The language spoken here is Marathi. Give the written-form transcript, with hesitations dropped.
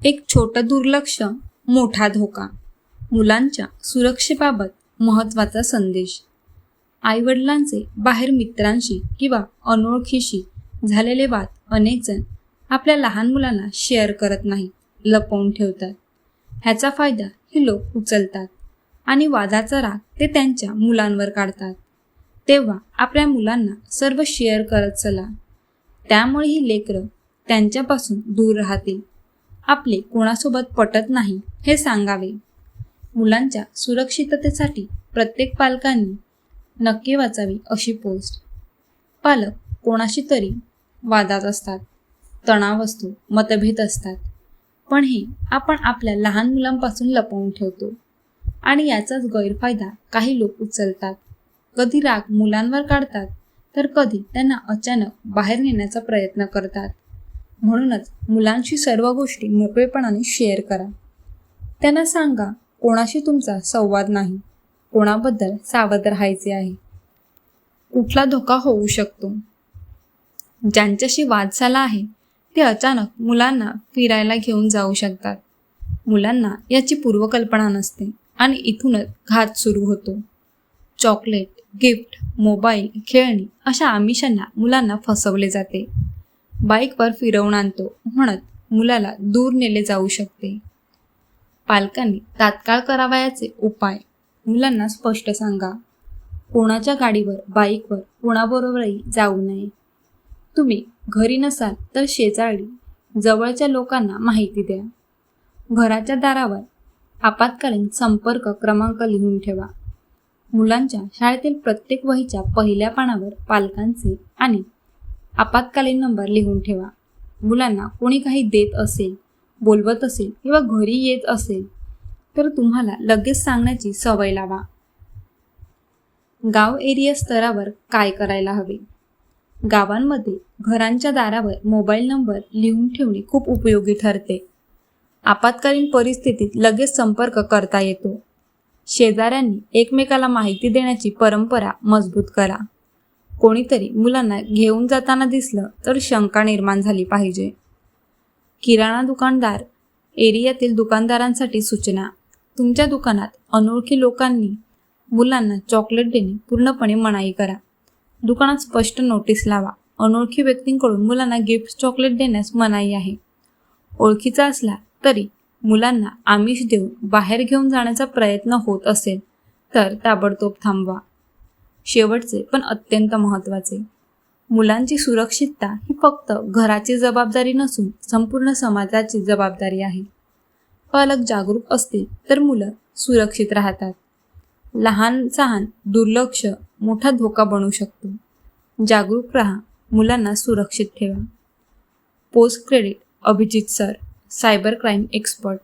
एक छोटं दुर्लक्ष, मोठा धोका. मुलांच्या सुरक्षेबाबत महत्त्वाचा संदेश. आईवडिलांचे बाहेर मित्रांशी किंवा अनोळखीशी झालेले वाद अनेक जण आपल्या लहान मुलांना शेअर करत नाहीत, लपवून ठेवतात. ह्याचा फायदा हे लोक उचलतात आणि वादाचा राग ते त्यांच्या मुलांवर काढतात. तेव्हा आपल्या मुलांना सर्व शेअर करत चला. त्यामुळे ही लेकरं त्यांच्यापासून दूर राहतील. आपले कोणासोबत पटत नाही हे सांगावे. मुलांच्या सुरक्षिततेसाठी प्रत्येक पालकांनी नक्की वाचावी अशी पोस्ट. पालक कोणाशी तरी वादात असतात, तणाव असतो, मतभेद असतात, पण हे आपण आपल्या लहान मुलांपासून लपवून ठेवतो आणि याचाच गैरफायदा काही लोक उचलतात. कधी राग मुलांवर काढतात तर कधी त्यांना अचानक बाहेर नेण्याचा प्रयत्न करतात. म्हणूनच मुलांशी सर्व गोष्टी मोकळेपणाने शेअर करा. त्यांना सांगा कोणाशी तुमचा संवाद नाही, कोणाबद्दल सावध राहायचे आहे, कुठला धोका होऊ शकतो. ज्यांच्याशी वाद झाला आहे ते अचानक मुलांना फिरायला घेऊन जाऊ शकतात. मुलांना याची पूर्वकल्पना नसते आणि इथूनच घात सुरू होतो. चॉकलेट, गिफ्ट, मोबाईल, खेळणी अशा आमिषांना मुलांना फसवले जाते. बाईकवर फिरवून आणतो म्हणत मुलाला दूर नेले जाऊ शकते. पालकांनी तात्काळ करावयाचे उपाय मुलांना स्पष्ट सांगा. कोणाच्या गाडीवर, बाईकवर कोणाबरोबरही जाऊ नये. तुम्ही घरी नसाल तर शेजारी, जवळच्या लोकांना माहिती द्या. घराच्या दारावर आपत्कालीन संपर्क क्रमांक लिहून ठेवा. मुलांच्या शाळेतील प्रत्येक वहीच्या पहिल्या पानावर पालकांचे आणि आपत्कालीन नंबर लिहून ठेवा. मुलांना कोणी काही देत असेल, बोलवत असेल किंवा घरी येत असेल तर तुम्हाला लगेच सांगण्याची सवय लावा. गाव एरिया स्तरावर काय करायला हवे? गावांमध्ये घरांच्या दारावर मोबाईल नंबर लिहून ठेवणे खूप उपयोगी ठरते. आपत्कालीन परिस्थितीत लगेच संपर्क करता येतो. शेजाऱ्यांनी एकमेकाला माहिती देण्याची परंपरा मजबूत करा. कोणीतरी मुलांना घेऊन जाताना दिसलं तर शंका निर्माण झाली पाहिजे. किराणा दुकानदार एरियातील दुकानदारांसाठी सूचना. तुमच्या दुकानात अनोळखी लोकांनी मुलांना चॉकलेट देणे पूर्णपणे मनाई करा. दुकानात स्पष्ट नोटीस लावा. अनोळखी व्यक्तींकडून मुलांना गिफ्ट चॉकलेट देण्यास मनाई आहे. ओळखीचा असला तरी मुलांना आमिष देऊन बाहेर घेऊन जाण्याचा प्रयत्न होत असेल तर ताबडतोब थांबवा. शेवटचे पण अत्यंत महत्त्वाचे, मुलांची सुरक्षितता ही फक्त घराची जबाबदारी नसून संपूर्ण समाजाची जबाबदारी आहे. पालक जागरूक असतील तर मुलं सुरक्षित राहतात. लहान सहान दुर्लक्ष मोठा धोका बनू शकतो. जागरूक राहा, मुलांना सुरक्षित ठेवा. Post credit Abhijit sir, cyber crime expert.